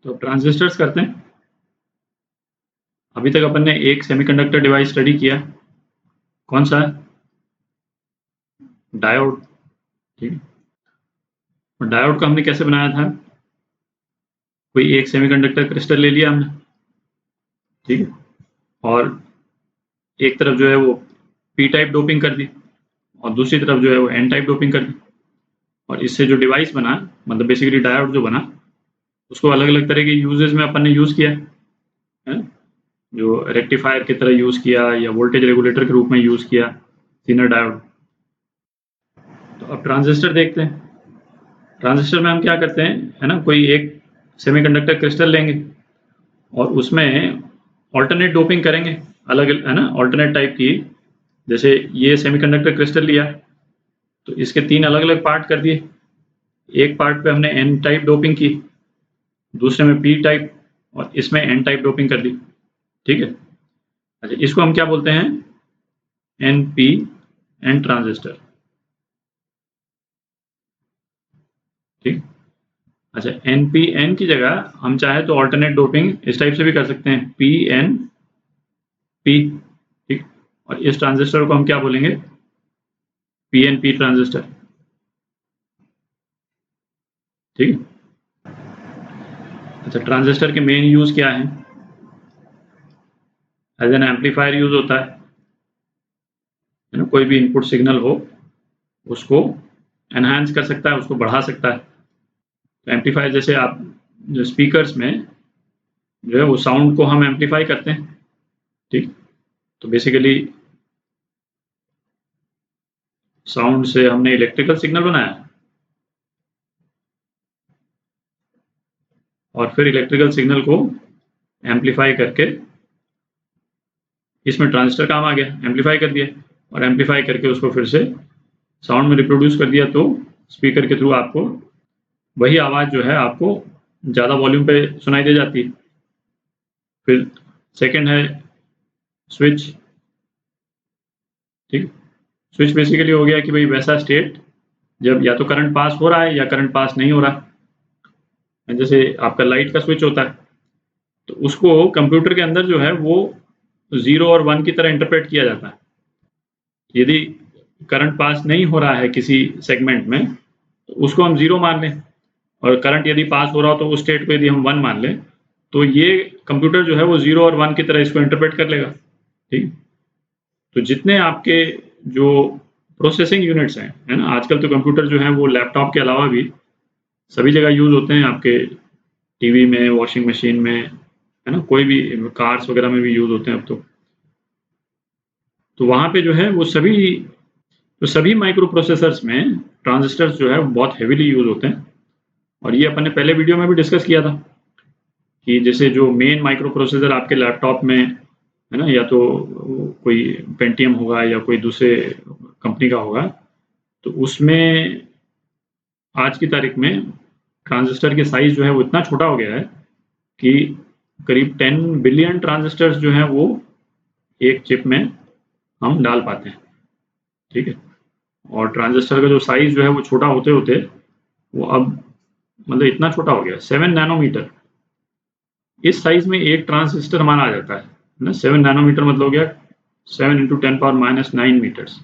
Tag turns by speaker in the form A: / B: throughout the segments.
A: तो ट्रांजिस्टर्स करते हैं। अभी तक अपन ने एक सेमीकंडक्टर डिवाइस स्टडी किया, कौन सा? डायोड। ठीक है, और डायोड को हमने कैसे बनाया था? कोई एक सेमीकंडक्टर क्रिस्टल ले लिया हमने, ठीक है, और एक तरफ जो है वो पी टाइप डोपिंग कर दी और दूसरी तरफ जो है वो एन टाइप डोपिंग कर दी, और इससे जो डिवाइस बना, मतलब बेसिकली डायोड जो बना, उसको अलग अलग तरह के यूजेस में अपन ने यूज़ किया है, जो रेक्टिफायर की तरह यूज़ किया या वोल्टेज रेगुलेटर के रूप में यूज़ किया सीनर डायोड। तो अब ट्रांजिस्टर देखते हैं। ट्रांजिस्टर में हम क्या करते हैं, है ना, कोई एक सेमीकंडक्टर क्रिस्टल लेंगे और उसमें ऑल्टरनेट डोपिंग करेंगे, अलग, है ना, ऑल्टरनेट टाइप की। जैसे ये सेमीकंडक्टर क्रिस्टल लिया तो इसके 3 अलग अलग पार्ट कर दिए। एक पार्ट पे हमने एन टाइप डोपिंग की, दूसरे में पी टाइप, और इसमें एन टाइप डोपिंग कर दी। ठीक है, अच्छा, इसको हम क्या बोलते हैं? N P N transistor. ठीक, अच्छा, एन पी एन की जगह हम चाहे तो ऑल्टरनेट डोपिंग इस टाइप से भी कर सकते हैं, पी एन पी। ठीक, और इस ट्रांजिस्टर को हम क्या बोलेंगे? P N P transistor. ठीक है, अच्छा, ट्रांजिस्टर के मेन यूज क्या है? एज एन एम्पलीफायर यूज होता है ना, कोई भी इनपुट सिग्नल हो उसको एनहांस कर सकता है, उसको बढ़ा सकता है। तो एम्पलीफायर जैसे आप जो स्पीकर्स में जो है वो साउंड को हम एम्पलीफाई करते हैं। ठीक, तो बेसिकली साउंड से हमने इलेक्ट्रिकल सिग्नल बनाया और फिर इलेक्ट्रिकल सिग्नल को एम्पलीफाई करके इसमें ट्रांजिस्टर काम आ गया, एम्पलीफाई कर दिया, और एम्पलीफाई करके उसको फिर से साउंड में रिप्रोड्यूस कर दिया, तो स्पीकर के थ्रू आपको वही आवाज़ जो है आपको ज़्यादा वॉल्यूम पे सुनाई दे जाती है। फिर सेकंड है स्विच। ठीक, स्विच बेसिकली हो गया कि भाई वैसा स्टेट जब या तो करंट पास हो रहा है या करंट पास नहीं हो रहा। जैसे आपका लाइट का स्विच होता है, तो उसको कंप्यूटर के अंदर जो है वो 0 और 1 की तरह इंटरप्रेट किया जाता है। यदि करंट पास नहीं हो रहा है किसी सेगमेंट में तो उसको हम 0 मान लें, और करंट यदि पास हो रहा हो तो उस स्टेट को यदि हम 1 मान लें, तो ये कंप्यूटर जो है वो 0 और 1 की तरह इसको इंटरप्रेट कर लेगा। ठीक, तो जितने आपके जो प्रोसेसिंग यूनिट्स हैं, है ना, आजकल तो कंप्यूटर जो है वो लैपटॉप के अलावा भी सभी जगह यूज़ होते हैं, आपके टीवी में, वॉशिंग मशीन में, है ना, कोई भी कार्स वगैरह में भी यूज़ होते हैं अब तो वहाँ पे जो है वो सभी माइक्रो प्रोसेसर्स में ट्रांजिस्टर्स जो है बहुत हेवीली यूज़ होते हैं। और ये अपन ने पहले वीडियो में भी डिस्कस किया था कि जैसे जो मेन माइक्रो प्रोसेसर आपके लैपटॉप में, है ना, या तो कोई पेंटियम होगा या कोई दूसरे कंपनी का होगा, तो उसमें आज की तारीख में ट्रांजिस्टर की साइज़ जो है वो इतना छोटा हो गया है कि करीब 10 बिलियन ट्रांजिस्टर्स जो हैं वो एक चिप में हम डाल पाते हैं। ठीक है, और ट्रांजिस्टर का जो साइज़ जो है वो छोटा होते-होते वो अब मतलब इतना छोटा हो गया, 7 नैनोमीटर। इस साइज़ में एक ट्रांजिस्टर हमारा आ जाता है ना, 7 नैनोमीटर मतलब हो गया 7 × 10⁻⁹ मीटर्स।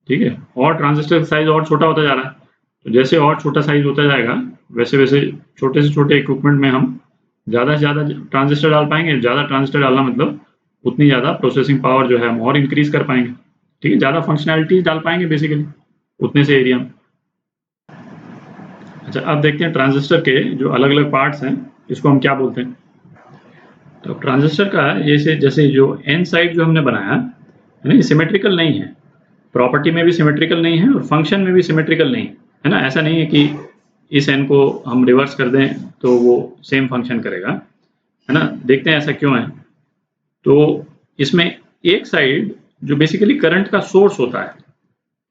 A: ठीक है, और ट्रांजिस्टर का साइज़ और छोटा होता जा रहा है। तो जैसे और छोटा साइज़ होता जाएगा, वैसे-वैसे छोटे से छोटे इक्विपमेंट में हम ज़्यादा से ज़्यादा ट्रांजिस्टर डाल पाएँगे। ज़्यादा ट्रांजिस्टर डालना मतलब उतनी ज़्यादा प्रोसेसिंग पावर जो है हम और इंक्रीज़ कर पाएँगे। ठीक है, ज़्यादा फंक्शनैलिटीज़ डाल पाएँगे बेसिकली उतने से एरिया में। अच्छा, अब देखते हैं ट्रांजिस्टर के जो अलग-अलग पार्ट्स हैं, इसको हम क्या बोलते हैं? तो ट्रांजिस्टर का जैसे जो एन साइड जो हमने बनाया है ना, ये सिमेट्रिकल नहीं है, प्रॉपर्टी में भी सिमेट्रिकल नहीं है और फंक्शन में भी सिमेट्रिकल नहीं है ना। ऐसा नहीं है कि इस एन को हम रिवर्स कर दें तो वो सेम फंक्शन करेगा, है ना। देखते हैं ऐसा क्यों है। तो इसमें एक साइड जो बेसिकली करंट का सोर्स होता है,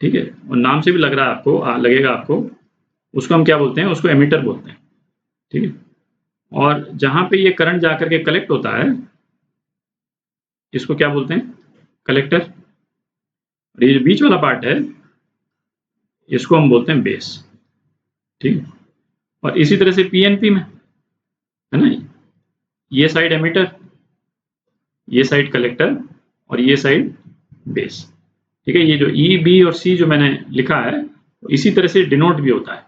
A: ठीक है, और नाम से भी लग रहा है आपको, लगेगा आपको, उसको हम क्या बोलते हैं? उसको एमिटर बोलते हैं। ठीक है, और जहां पे ये करंट जाकर के कलेक्ट होता है, इसको क्या बोलते हैं? कलेक्टर। और ये जो बीच वाला पार्ट है, इसको हम बोलते हैं बेस। ठीक है, और इसी तरह से पीएनपी में है ना, ये साइड एमिटर, ये साइड कलेक्टर और ये साइड बेस। ठीक है, ये जो ई, बी और सी जो मैंने लिखा है इसी तरह से डिनोट भी होता है।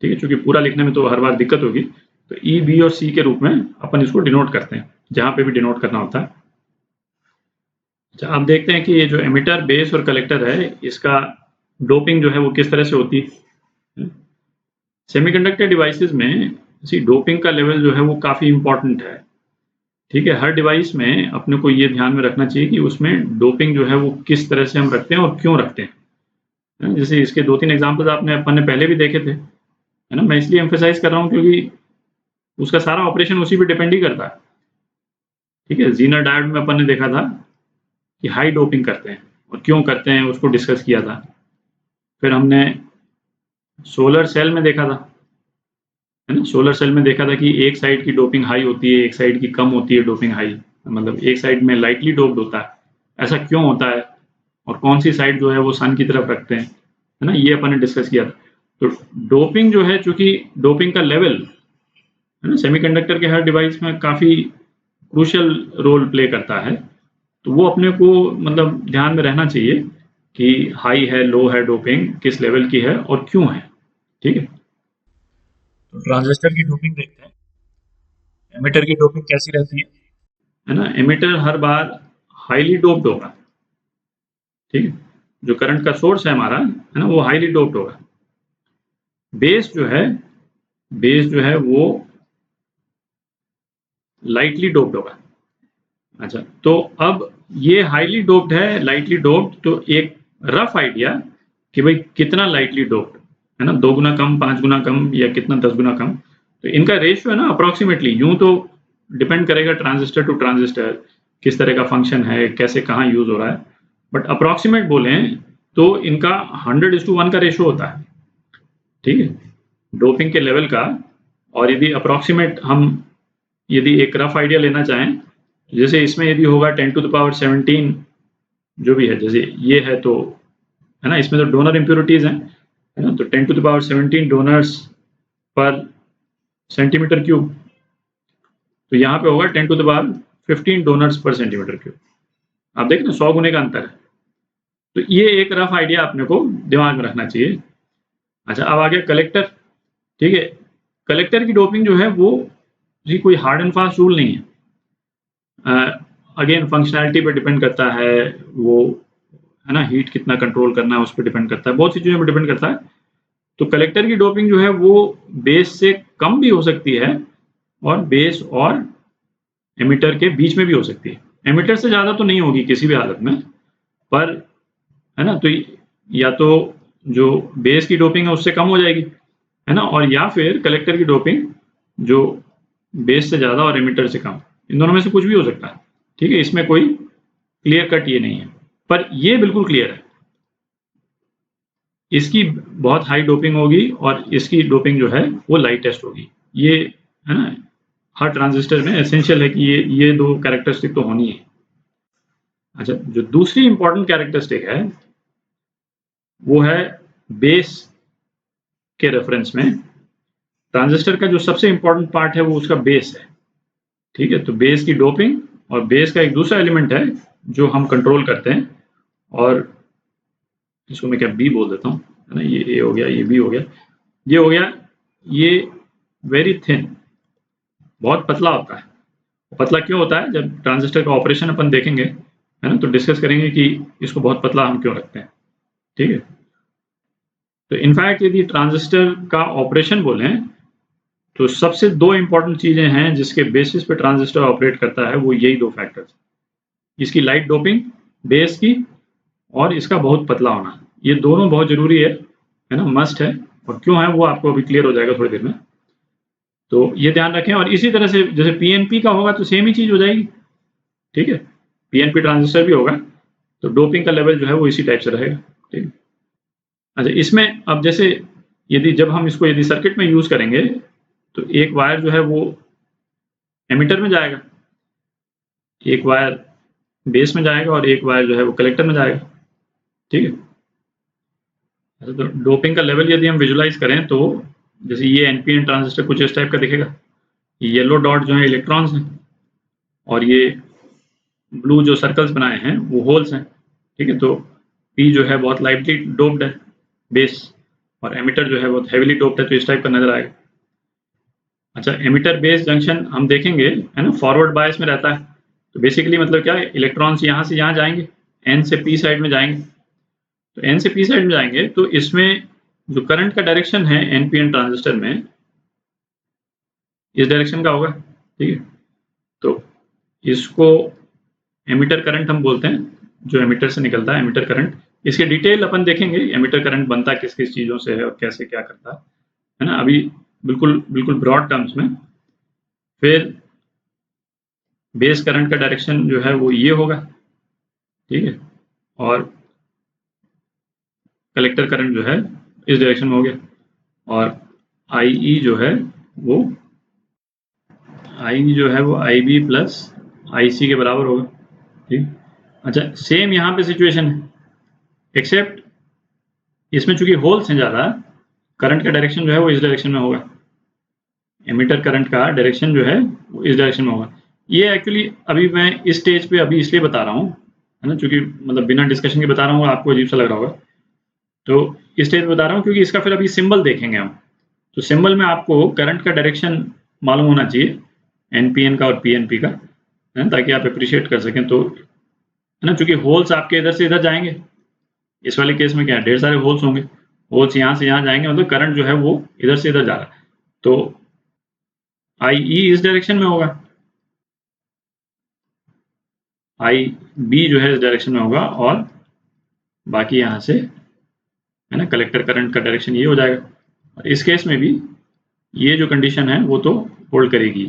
A: ठीक है, क्योंकि पूरा लिखने में तो हर बार दिक्कत होगी, तो ई, बी और सी के रूप में अपन इसको डिनोट करते हैं जहां पे भी डिनोट करना होता है। अच्छा, अब देखते हैं कि ये जो एमिटर, बेस और कलेक्टर है इसका डोपिंग जो है वो किस तरह से होती है। सेमीकंडक्टर डिवाइसेस में इसी डोपिंग का लेवल जो है वो काफ़ी इंपॉर्टेंट है। ठीक है, हर डिवाइस में अपने को ये ध्यान में रखना चाहिए कि उसमें डोपिंग जो है वो किस तरह से हम रखते हैं और क्यों रखते हैं। जैसे इसके 2-3 एग्जांपल्स अपन ने पहले भी देखे थे, है ना। मैं इसलिए एम्फेसाइज कर रहा हूँ क्योंकि उसका सारा ऑपरेशन उसी पे डिपेंड ही करता है। ठीक है, जीनर डायोड में अपन ने देखा था कि हाई डोपिंग करते हैं और क्यों करते हैं उसको डिस्कस किया था। फिर हमने सोलर सेल में देखा था, है ना। सोलर सेल में देखा था कि एक साइड की डोपिंग हाई होती है, एक साइड की कम होती है डोपिंग हाई, मतलब एक साइड में लाइटली डोप्ड होता है। ऐसा क्यों होता है और कौन सी साइड जो है वो सन की तरफ रखते हैं, है ना, ये अपन ने डिस्कस किया था। तो डोपिंग जो है, चूंकि डोपिंग का लेवल, है ना, सेमीकंडक्टर के हर डिवाइस में काफ़ी क्रूशियल रोल प्ले करता है, तो वो अपने को मतलब ध्यान में रहना चाहिए कि हाई है, लो है, डोपिंग किस लेवल की है और क्यों है। ठीक है, तो ट्रांजिस्टर की डोपिंग देखते हैं। एमिटर की डोपिंग कैसी रहती है ना। एमिटर हर बार हाईली डोप्ड होगा। ठीक है, जो करंट का सोर्स है हमारा, है ना, वो हाईली डोप्ड होगा। बेस जो है वो लाइटली डोप्ड होगा। अच्छा, तो अब ये हाईली डोप्ड है, लाइटली डोप्ड, तो एक रफ आइडिया कि भाई कितना लाइटली डोप्ड, है ना, 2 गुना कम, 5 गुना कम या कितना 10 गुना कम, तो इनका रेशियो है ना अप्रोक्सीमेटली, यूं तो डिपेंड करेगा ट्रांजिस्टर टू ट्रांजिस्टर, किस तरह का फंक्शन है, कैसे कहाँ यूज हो रहा है, बट अप्रोक्सीमेट बोलें तो इनका 100:1 का रेशियो होता है। ठीक है, डोपिंग के लेवल का। और यदि अप्रोक्सीमेट हम यदि एक रफ आइडिया लेना चाहें, जैसे इसमें यदि होगा 10⁻17 जो भी है, जैसे ये है तो, है ना, इसमें तो डोनर इम्प्योरिटीज हैं, है ना, तो 10⁻17 डोनर्स पर सेंटीमीटर क्यूब, तो यहाँ पे होगा 10⁻15 डोनर्स पर सेंटीमीटर क्यूब। आप देखें ना, 100 गुने का अंतर है। तो ये एक रफ आइडिया अपने को दिमाग में रखना चाहिए। अच्छा, अब आ गया कलेक्टर। ठीक है, कलेक्टर की डोपिंग जो है वो जी कोई हार्ड एंड फास्ट रूल नहीं है। अगेन फंक्शनैलिटी पे डिपेंड करता है वो, है ना, हीट कितना कंट्रोल करना है उस पर डिपेंड करता है, बहुत सी चीज़ों पर डिपेंड करता है। तो कलेक्टर की डोपिंग जो है वो बेस से कम भी हो सकती है और बेस और एमिटर के बीच में भी हो सकती है। एमिटर से ज़्यादा तो नहीं होगी किसी भी हालत में, पर, है ना, तो या तो जो बेस की डोपिंग है उससे कम हो जाएगी, है ना, और या फिर कलेक्टर की डोपिंग जो बेस से ज़्यादा और एमिटर से कम, इन दोनों में से कुछ भी हो सकता है। ठीक है, इसमें कोई क्लियर कट ये नहीं है, पर ये बिल्कुल क्लियर है, इसकी बहुत हाई डोपिंग होगी और इसकी डोपिंग जो है वो लाइटेस्ट होगी। ये, है ना, हर ट्रांजिस्टर में एसेंशियल है कि ये 2 कैरेक्टरिस्टिक तो होनी है। अच्छा, जो दूसरी इंपॉर्टेंट कैरेक्टरिस्टिक है वो है बेस के रेफरेंस में ट्रांजिस्टर का जो सबसे इंपॉर्टेंट पार्ट है वो उसका बेस है। ठीक है, तो बेस की डोपिंग, और बेस का एक दूसरा एलिमेंट है जो हम कंट्रोल करते हैं, और इसको मैं क्या बी बोल देता हूँ, है ना, ये ए हो गया, ये बी हो गया, ये हो गया, ये वेरी थिन, बहुत पतला होता है। पतला क्यों होता है, जब ट्रांजिस्टर का ऑपरेशन अपन देखेंगे, है ना, तो डिस्कस करेंगे कि इसको बहुत पतला हम क्यों रखते हैं। ठीक है, तो इनफैक्ट यदि ट्रांजिस्टर का ऑपरेशन बोलें तो सबसे 2 इंपॉर्टेंट चीजें हैं जिसके बेसिस पे ट्रांजिस्टर ऑपरेट करता है, वो यही 2 फैक्टर्स, इसकी लाइट डोपिंग बेस की, और इसका बहुत पतला होना, ये दोनों बहुत जरूरी है ना, मस्ट है। और क्यों है वो आपको अभी क्लियर हो जाएगा थोड़ी देर में, तो ये ध्यान रखें। और इसी तरह से जैसे पीएनपी का होगा तो सेम ही चीज हो जाएगी। ठीक है, पीएनपी ट्रांजिस्टर भी होगा तो डोपिंग का लेवल जो है वो इसी टाइप से रहेगा। ठीक है, अच्छा, इसमें अब जैसे यदि जब हम इसको यदि सर्किट में यूज करेंगे तो एक वायर जो है वो एमिटर में जाएगा, एक वायर बेस में जाएगा और एक वायर जो है वो कलेक्टर में जाएगा। ठीक है, अच्छा, तो डोपिंग का लेवल यदि हम विजुलाइज करें तो जैसे ये एनपीएन ट्रांजिस्टर कुछ इस टाइप का दिखेगा, येलो डॉट जो है इलेक्ट्रॉन्स हैं और ये ब्लू जो सर्कल्स बनाए हैं वो होल्स हैं। ठीक है, तो P जो है बहुत लाइटली डोप्ड है बेस, और एमिटर जो है बहुत हेवीली डोप्ड है, तो इस टाइप का नजर आएगा। अच्छा, एमिटर बेस जंक्शन हम देखेंगे, है ना, फॉरवर्ड बायस में रहता है। तो बेसिकली मतलब क्या है, इलेक्ट्रॉन्स यहाँ से यहाँ जाएंगे, N से P साइड में जाएंगे। तो N से P साइड में जाएंगे तो इसमें जो करंट का डायरेक्शन है NPN ट्रांजिस्टर में, इस डायरेक्शन का होगा। ठीक है, तो इसको एमिटर करंट हम बोलते हैं, जो एमिटर से निकलता है, एमिटर करंट। इसके डिटेल अपन देखेंगे, एमिटर करंट बनता किस किस चीज़ों से है और कैसे क्या करता है ना, अभी बिल्कुल बिल्कुल ब्रॉड टर्म्स में। फिर बेस करंट का डायरेक्शन जो है वो ये होगा। ठीक है, और कलेक्टर करंट जो है इस डायरेक्शन में हो गया, और IE जो है वो IB प्लस IC के बराबर होगा। ठीक, अच्छा सेम यहाँ पे सिचुएशन है, एक्सेप्ट इसमें चूंकि होल्स हैं ज़्यादा, करंट का डायरेक्शन जो है वो इस डायरेक्शन में होगा। एमिटर करंट का डायरेक्शन जो है वो इस डायरेक्शन में होगा। ये एक्चुअली अभी मैं इस स्टेज पे अभी इसलिए बता रहा हूँ, है ना, चूंकि मतलब बिना डिस्कशन के बता रहा हूँ, आपको अजीब सा लग रहा होगा। तो इस स्टेज पे बता रहा हूँ क्योंकि इसका फिर अभी सिंबल देखेंगे हम। तो सिंबल में आपको करंट का डायरेक्शन मालूम होना चाहिए, NPN का और PNP का, है, ताकि आप अप्रिशिएट कर सकें। तो है ना, चूंकि होल्स आपके इधर से इधर जाएंगे, इस वाले केस में क्या है, ढेर सारे होल्स होंगे, होल्स यहाँ से यहाँ जाएंगे, मतलब करंट जो है वो इधर से इधर जा रहा है। तो IE इस डायरेक्शन में होगा, IB जो है इस डायरेक्शन में होगा, और बाकी यहाँ से, है ना, कलेक्टर करंट का डायरेक्शन ये हो जाएगा। और इस केस में भी ये जो कंडीशन है वो तो होल्ड करेगी।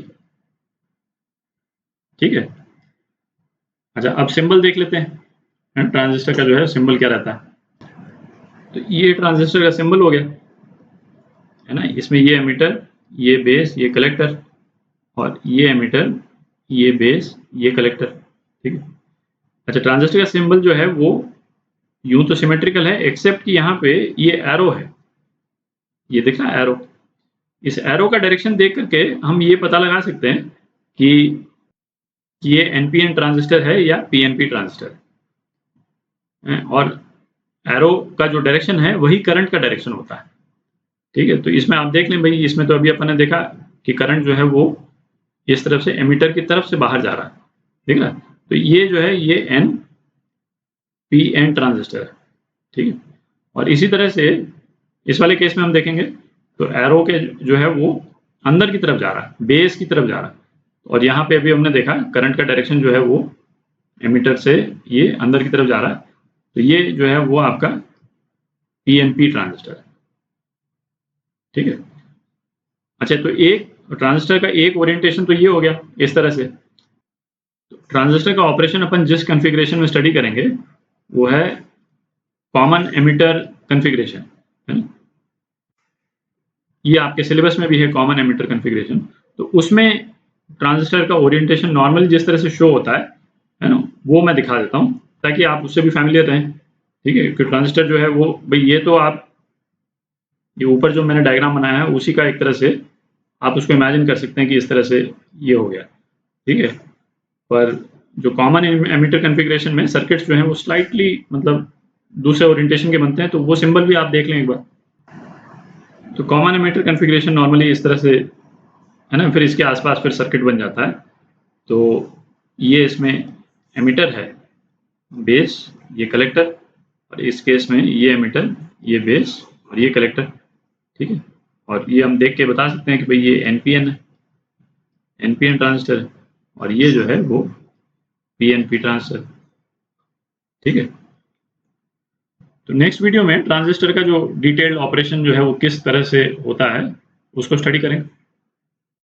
A: ठीक है, अच्छा अब सिंबल देख लेते हैं, ट्रांजिस्टर का जो है सिंबल क्या रहता है। तो ये ट्रांजिस्टर का सिंबल हो गया, है ना, इसमें ये एमिटर, ये बेस, ये कलेक्टर, और ये एमिटर, ये बेस, ये कलेक्टर। ठीक है, अच्छा ट्रांजिस्टर का सिंबल जो है वो यूं तो सिमेट्रिकल है, एक्सेप्ट कि यहाँ पे ये एरो है, ये दिख रहा है एरो। इस एरो का डायरेक्शन देख करके हम ये पता लगा सकते हैं कि ये NPN ट्रांजिस्टर है या PNP ट्रांजिस्टर है, और एरो का जो डायरेक्शन है वही करंट का डायरेक्शन होता है। ठीक है, तो इसमें आप देख लें भाई, इसमें तो अभी अपन ने देखा कि करंट जो है वो इस तरफ से एमिटर की तरफ से बाहर जा रहा है। ठीक है, तो ये जो है ये NPN ट्रांजिस्टर है। ठीक है, और इसी तरह से इस वाले केस में हम देखेंगे तो एरो के जो है वो अंदर की तरफ जा रहा है, बेस की तरफ जा रहा है, और यहाँ पे अभी हमने देखा करंट का डायरेक्शन जो है वो एमिटर से ये अंदर की तरफ जा रहा है। तो ये जो है वो आपका PNP ट्रांजिस्टर है। ठीक है, अच्छा तो एक ट्रांजिस्टर का एक ओरिएंटेशन तो ये हो गया इस तरह से। ट्रांजिस्टर का ऑपरेशन अपन जिस कॉन्फ़िगरेशन में स्टडी करेंगे वो है कॉमन एमिटर कॉन्फ़िगरेशन, है ना, ये आपके सिलेबस में भी है कॉमन एमिटर कॉन्फ़िगरेशन। तो उसमें ट्रांजिस्टर का ओरिएंटेशन नॉर्मली जिस तरह से शो होता है ना, वो मैं दिखा देता हूँ ताकि आप उससे भी फैमिलियर रहें। ठीक है, क्योंकि ट्रांजिस्टर जो है वो भाई, ये तो आप ये ऊपर जो मैंने डायग्राम बनाया है उसी का एक तरह से आप उसको इमेजिन कर सकते हैं कि इस तरह से ये हो गया। ठीक है, पर जो कॉमन एमिटर कॉन्फ़िगरेशन में सर्किट्स जो हैं वो स्लाइटली मतलब दूसरे ओरिएंटेशन के बनते हैं, तो वो सिंबल भी आप देख लें एक बार। तो कॉमन एमिटर कॉन्फ़िगरेशन नॉर्मली इस तरह से, है ना, फिर इसके आसपास फिर सर्किट बन जाता है। तो ये इसमें एमिटर है, बेस, ये कलेक्टर, और इस केस में ये एमिटर, ये बेस, और ये कलेक्टर। ठीक है, और ये हम देख के बता सकते हैं कि भाई ये NPN है, NPN ट्रांजिस्टर है, और ये जो है वो PNP ट्रांजिस्टर। ठीक है, तो नेक्स्ट वीडियो में ट्रांजिस्टर का जो डिटेल्ड ऑपरेशन जो है वो किस तरह से होता है उसको स्टडी करेंगे।